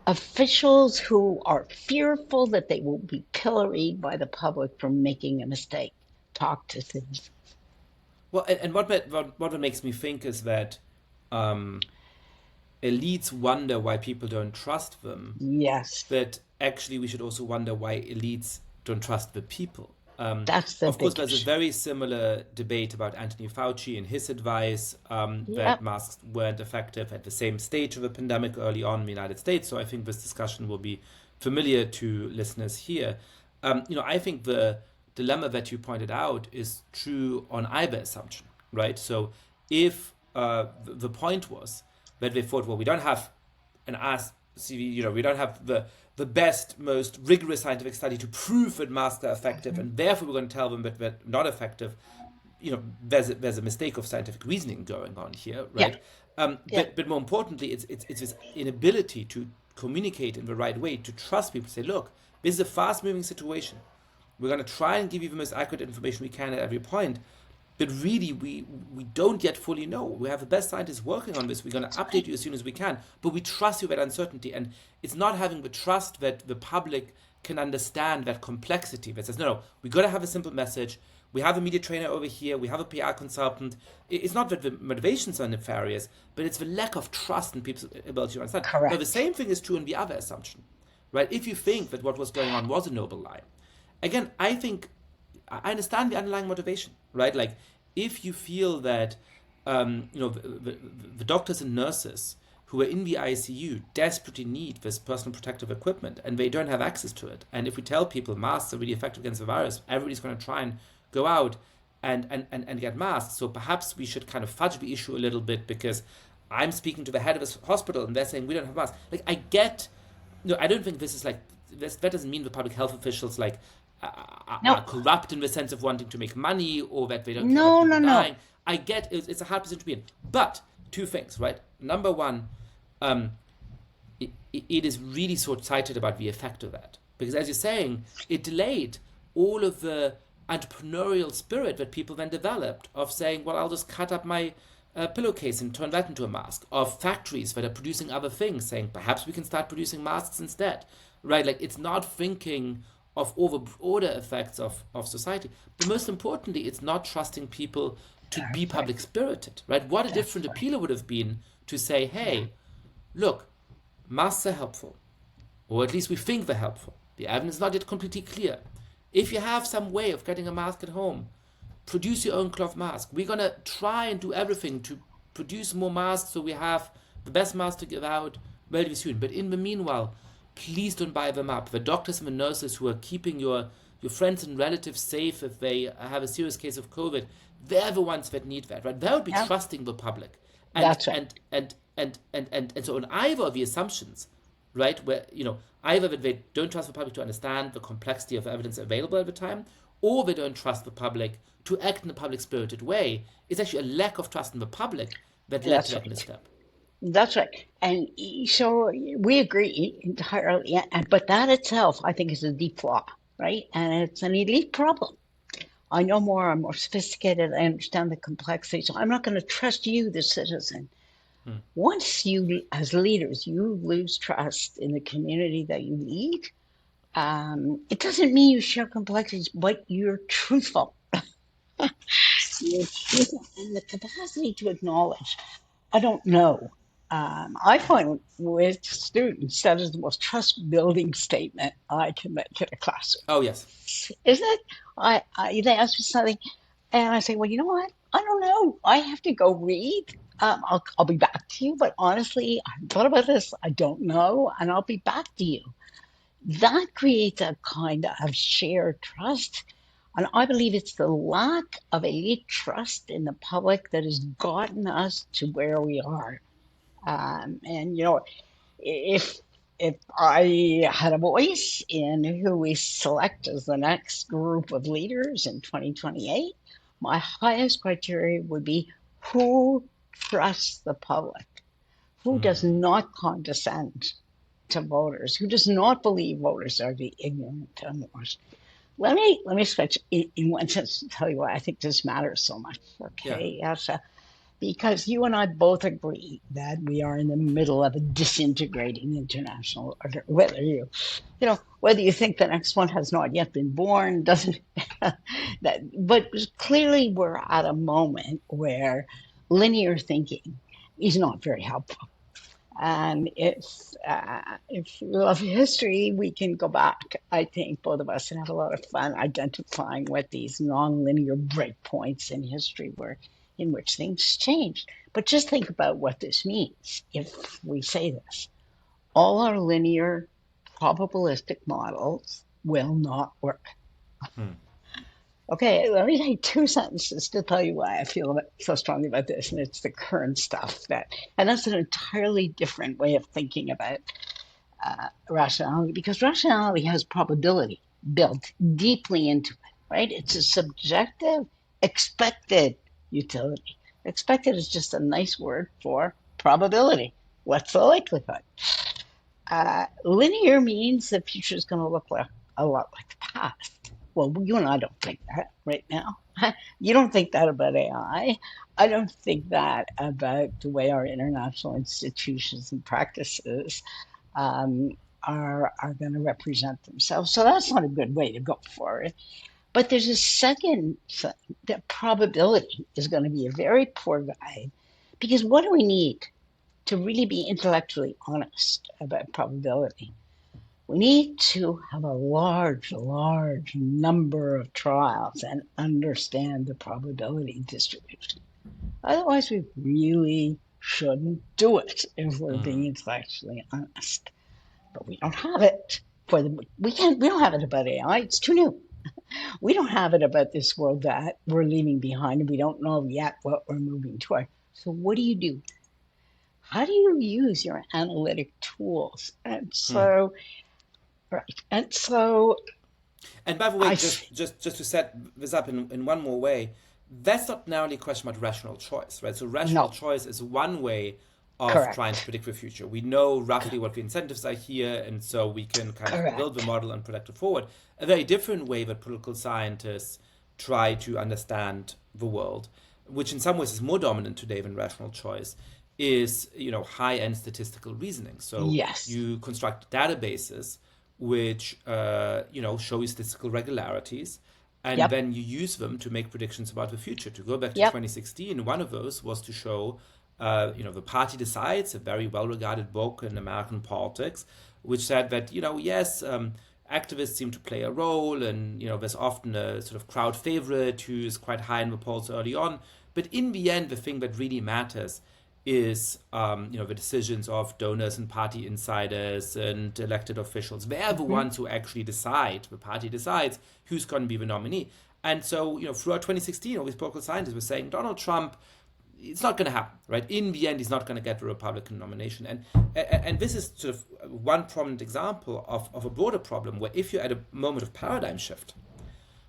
S2: Officials who are fearful that they will be pilloried by the public for making a mistake talk to citizens.
S1: Well, and what makes me think is that um, elites wonder why people don't trust them,
S2: Yes,
S1: but actually we should also wonder why elites don't trust the people.
S2: that's the
S1: Of course,
S2: big
S1: there's a
S2: issue.
S1: very similar debate about Anthony Fauci and his advice that
S2: Yep,
S1: masks weren't effective at the same stage of the pandemic early on in the United States. So I think this discussion will be familiar to listeners here. I think the dilemma that you pointed out is true on either assumption, right? So if the point was that they thought, well, we don't have an ass CV, we don't have the best, most rigorous scientific study to prove that masks are effective, and therefore we're going to tell them that they're not effective. There's a mistake of scientific reasoning going on here,
S2: yeah,
S1: right?
S2: yeah,
S1: But more importantly, it's this inability to communicate in the right way, to trust people. Say, look, this is a fast-moving situation. We're going to try and give you the most accurate information we can at every point, but really we don't yet fully know. We have the best scientists working on this. We're going to
S2: that's
S1: update
S2: right.
S1: you as soon as we can, but we trust you with uncertainty. And it's not having the trust that the public can understand that complexity that says, no, we got to have a simple message. We have a media trainer over here. We have a PR consultant. It's not that the motivations are nefarious, but it's the lack of trust in people's ability to understand. Now, the
S2: Correct.
S1: same thing is true in the other assumption, right? If you think that what was going on was a noble lie, again, I think I understand the underlying motivation, right? Like, if you feel that, the doctors and nurses who are in the ICU desperately need this personal protective equipment and they don't have access to it, and if we tell people masks are really effective against the virus, everybody's going to try and go out and get masks. So perhaps we should kind of fudge the issue a little bit because I'm speaking to the head of this hospital and they're saying we don't have masks. Like, I get, I don't think this is like, that doesn't mean the public health officials like are
S2: No,
S1: corrupt in the sense of wanting to make money or that they don't care about
S2: no,
S1: people
S2: no, no.
S1: dying. I get it's a hard position to be in. But two things, right? Number one, um, it is really short-sighted about the effect of that. Because as you're saying, it delayed all of the entrepreneurial spirit that people then developed of saying, well, I'll just cut up my pillowcase and turn that into a mask. Of factories that are producing other things saying, perhaps we can start producing masks instead. Right? Like, it's not thinking of all the broader effects of society. But most importantly, it's not trusting people to be
S2: That's right.
S1: public spirited. Right? What a
S2: That's
S1: different
S2: right.
S1: appeal it would have been to say,
S2: Yeah,
S1: hey, look, masks are helpful, or at least we think they're helpful. The evidence is not yet completely clear. If you have some way of getting a mask at home, produce your own cloth mask. We're going to try and do everything to produce more masks so we have the best masks to give out relatively soon. But in the meanwhile, please don't buy them up. The doctors and the nurses who are keeping your friends and relatives safe if they have a serious case of COVID, they're the ones that need that, right? That would be
S2: yeah,
S1: trusting the public. And
S2: that's right.
S1: and and and so on either of the assumptions, right, where either that they don't trust the public to understand the complexity of evidence available at the time, or they don't trust the public to act in a public spirited way, it's actually a lack of trust in the public that led to
S2: That's
S1: that
S2: right.
S1: misstep.
S2: That's right. And so we agree entirely. But that itself, I think, is a deep flaw, right? And it's an elite problem. I know more, I'm more sophisticated, I understand the complexity, so I'm not going to trust you, the citizen. Once you, as leaders, you lose trust in the community that you lead, it doesn't mean you share complexities, but you're truthful. You're truthful. And the capacity to acknowledge, I don't know. I find with students that is the most trust building statement I can make in a classroom.
S1: Oh, yes.
S2: Isn't it? They ask me something, and I say, well, you know what? I don't know. I have to go read. I'll be back to you. But honestly, I thought about this. I don't know, and I'll be back to you. That creates a kind of shared trust. And I believe it's the lack of elite trust in the public that has gotten us to where we are. And you know, if if I had a voice in who we select as the next group of leaders in 2028, my highest criteria would be who trusts the public, who does not condescend to voters, who does not believe voters are the ignorant and worse. Let me switch in one sense to tell you why I think this matters so much. Okay,
S1: Yeah.
S2: Yascha, because you and I both agree that we are in the middle of a disintegrating international order. Whether you think the next one has not yet been born doesn't. But clearly, we're at a moment where linear thinking is not very helpful. And if we love history, we can go back, I think, both of us, and have a lot of fun identifying what these non-linear breakpoints in history were in which things changed. But just think about what this means if we say this. All our linear probabilistic models will not work. Okay, let me take two sentences to tell you why I feel so strongly about this, and it's the current stuff and that's an entirely different way of thinking about rationality, because rationality has probability built deeply into it, right? It's a subjective, expected utility. Expected is just a nice word for probability. What's the likelihood? Linear means the future is going to look like a lot like the past. Well, you and I don't think that right now. You don't think that about AI. I don't think that about the way our international institutions and practices are going to represent themselves. So that's not a good way to go forward. But there's a second thing, that probability is going to be a very poor guide, because what do we need to really be intellectually honest about probability? We need to have a large number of trials and understand the probability distribution. Otherwise, we really shouldn't do it if we're being intellectually honest. But we don't have it we don't have it about AI. It's too new. We don't have it about this world that we're leaving behind, and we don't know yet what we're moving toward. So what do? How do you use your analytic tools? And so, right. And so,
S1: And by the way, just to set this up in one more way, that's not narrowly a question about rational choice, right? So rational
S2: no,
S1: choice is one way of trying to
S2: correct,
S1: predict the future. We know roughly what the incentives are here, and so we can kind of build the
S2: correct.
S1: model and project it forward. A very different way that political scientists try to understand the world, which in some ways is more dominant today than rational choice, is high-end statistical reasoning. So
S2: Yes.
S1: you construct databases which show you statistical regularities, and
S2: Yep.
S1: then you use them to make predictions about the future. To go back to
S2: Yep.
S1: 2016, one of those was to show, The Party Decides, a very well-regarded book in American politics, which said that, yes, activists seem to play a role, and, there's often a sort of crowd favorite who is quite high in the polls early on. But in the end, the thing that really matters is the decisions of donors and party insiders and elected officials. They're the
S2: Hmm.
S1: ones who actually decide. The party decides who's going to be the nominee. And so, throughout 2016, all these political scientists were saying Donald Trump, it's not going to happen, right? In the end, he's not going to get the Republican nomination. And this is sort of one prominent example of a broader problem where if you're at a moment of paradigm shift,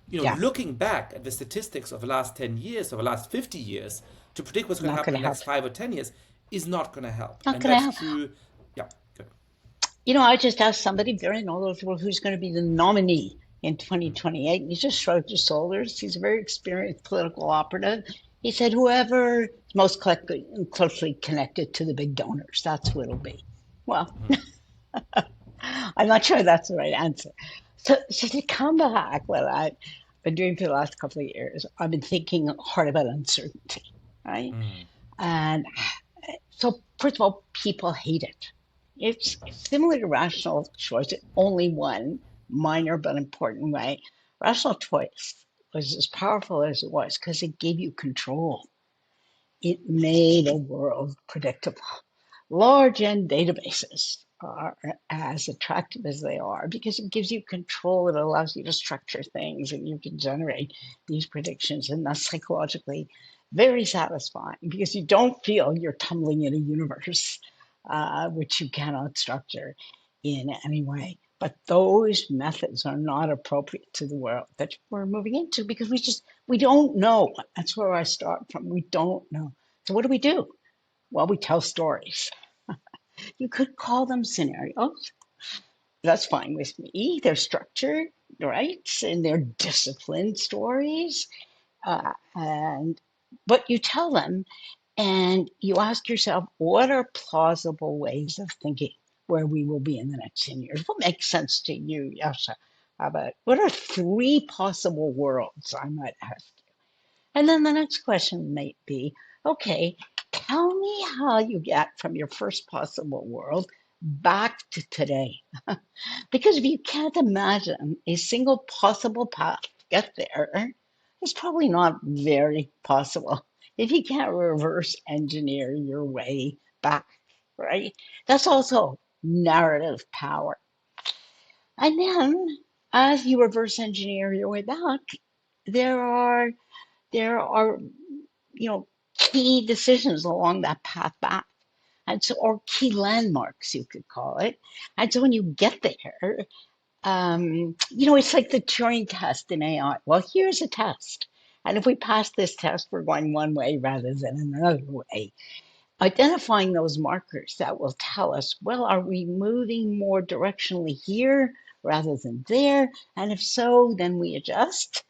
S2: Yeah.
S1: looking back at the statistics of the last 10 years or the last 50 years to predict what's going to
S2: Not
S1: happen
S2: going
S1: in
S2: to
S1: the
S2: help.
S1: next 5 or 10 years is not going to help.
S2: Not
S1: And
S2: going to
S1: that's
S2: help.
S1: true. Yeah, good.
S2: I just asked somebody very knowledgeable who's going to be the nominee in 2028. And he just shrugged his shoulders. He's a very experienced political operative. He said, whoever is most closely connected to the big donors, that's who it'll be. Well, I'm not sure that's the right answer. So to come back, what I've been doing for the last couple of years, I've been thinking hard about uncertainty, right? And so, first of all, people hate it. It's similar to rational choice, only one minor but important way. Rational choice was as powerful as it was because it gave you control. It made a world predictable. Large end databases are as attractive as they are because it gives you control. It allows you to structure things and you can generate these predictions, and that's psychologically very satisfying because you don't feel you're tumbling in a universe which you cannot structure in any way. But those methods are not appropriate to the world that we're moving into because we don't know. That's where I start from. We don't know. So what do? Well, we tell stories. You could call them scenarios. That's fine with me. They're structured, right? And they're disciplined stories. And but you tell them and you ask yourself, what are plausible ways of thinking where we will be in the next 10 years? What makes sense to you, Yascha? How about what are three possible worlds, I might ask? And then the next question might be, okay, tell me how you get from your first possible world back to today. Because if you can't imagine a single possible path to get there, it's probably not very possible if you can't reverse engineer your way back, right? That's also narrative power. And then as you reverse engineer your way back, there are there are key decisions along that path back. And so, or key landmarks, you could call it. And so when you get there, it's like the Turing test in AI. Well, here's a test. And if we pass this test, we're going one way rather than another way. Identifying those markers that will tell us, well, are we moving more directionally here rather than there? And if so, then we adjust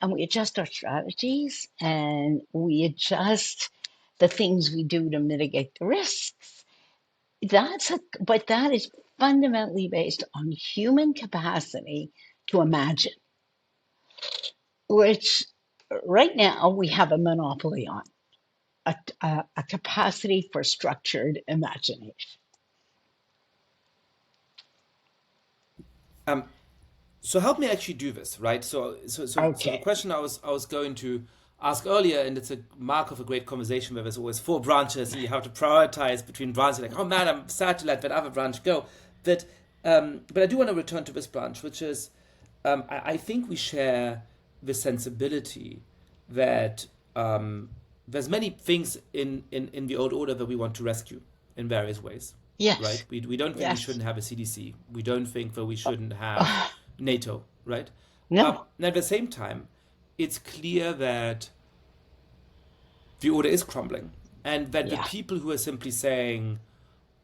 S2: and we adjust our strategies and we adjust the things we do to mitigate the risks. But that is fundamentally based on human capacity to imagine, which right now we have a monopoly on a capacity for structured imagination.
S1: Um, so help me actually do this, right? So the
S2: Okay.
S1: question I was going to ask earlier, and it's a mark of a great conversation where there's always four branches, and you have to prioritize between branches. Like, oh man, I'm sad to let that other branch go. But but I do want to return to this branch, which is I think we share the sensibility that there's many things in the old order that we want to rescue in various ways, right?
S2: Yes.
S1: We don't think we
S2: Yes.
S1: shouldn't have a CDC. We don't think that we shouldn't have NATO, right?
S2: No.
S1: And at the same time, it's clear that the order is crumbling, and that the
S2: Yeah.
S1: people who are simply saying,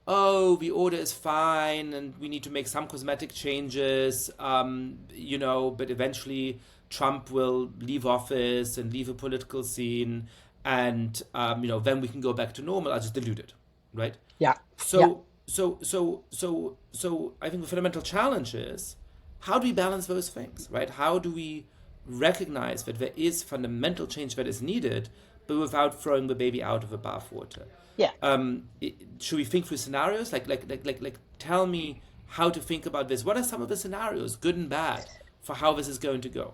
S1: "Oh, the order is fine, and we need to make some cosmetic changes," but eventually Trump will leave office and leave a political scene, and then we can go back to normal. I just deluded, right?
S2: Yeah. Yeah.
S1: So I think the fundamental challenge is how do we balance those things, right? How do we recognize that there is fundamental change that is needed, but without throwing the baby out of the bathwater?
S2: Yeah.
S1: Should we think through scenarios? Like, tell me how to think about this. What are some of the scenarios, good and bad, for how this is going to go?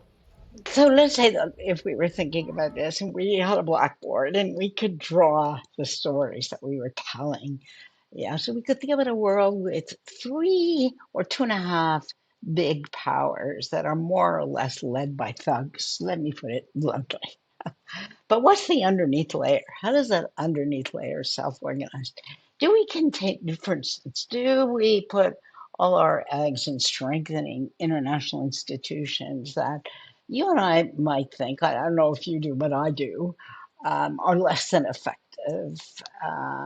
S2: So let's say that if we were thinking about this and we had a blackboard and we could draw the stories that we were telling. Yeah, so we could think about a world with three or two and a half big powers that are more or less led by thugs. Let me put it bluntly. But what's the underneath layer? How does that underneath layer self-organize? Do we contain, for instance, do we put all our eggs in strengthening international institutions that you and I might think, I don't know if you do, but I do, are less than effective,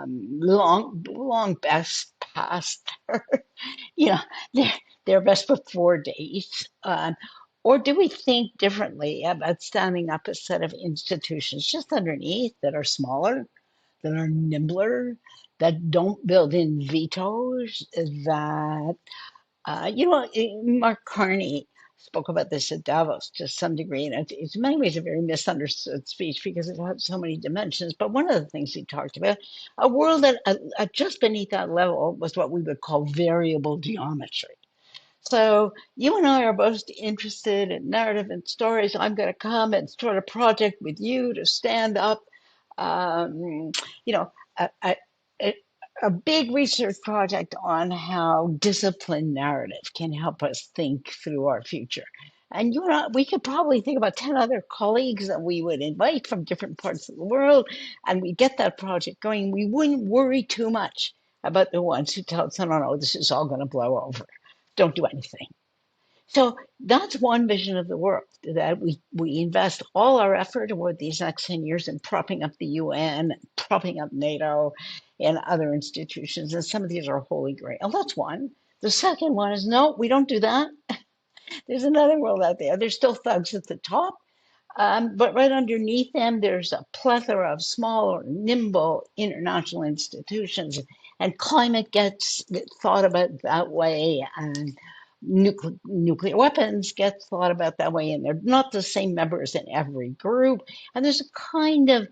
S2: long best past, you know, they're best before dates. Or do we think differently about standing up a set of institutions just underneath that are smaller, that are nimbler, that don't build in vetoes, that Mark Carney spoke about this at Davos to some degree, and it's in many ways a very misunderstood speech because it had so many dimensions. But one of the things he talked about, a world that just beneath that level was what we would call variable geometry. So you and I are both interested in narrative and stories. I'm going to come and start a project with you to stand up, um, you know, a, a big research project on how disciplined narrative can help us think through our future. And you and I, we could probably think about 10 other colleagues that we would invite from different parts of the world, and we get that project going. We wouldn't worry too much about the ones who tell us, no, no, no, this is all going to blow over. Don't do anything. So that's one vision of the world, that we invest all our effort over these next 10 years in propping up the UN, propping up NATO and other institutions. And some of these are holy grail. That's one. The second one is no, we don't do that. There's another world out there. There's still thugs at the top. But right underneath them, there's a plethora of smaller, nimble international institutions, and climate gets thought about that way, and nuclear weapons get thought about that way, and they're not the same members in every group. And there's a kind of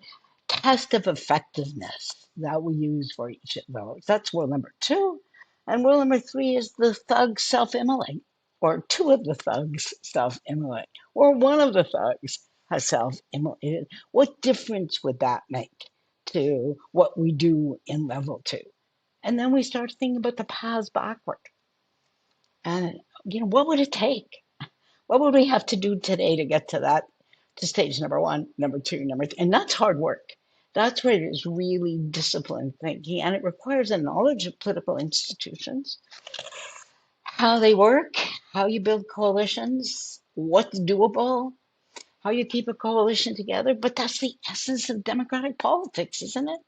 S2: test of effectiveness that we use for each of those. That's world number two. And world number three is the thugs self-immolate, or two of the thugs self-immolate, or one of the thugs has self-immolated. What difference would that make to what we do in level two? And then we start thinking about the paths backward. And what would it take? What would we have to do today to get to that, to stage number one, number two, number three? And that's hard work. That's where it is really disciplined thinking, and it requires a knowledge of political institutions, how they work, how you build coalitions, what's doable, how you keep a coalition together. But that's the essence of democratic politics, isn't it?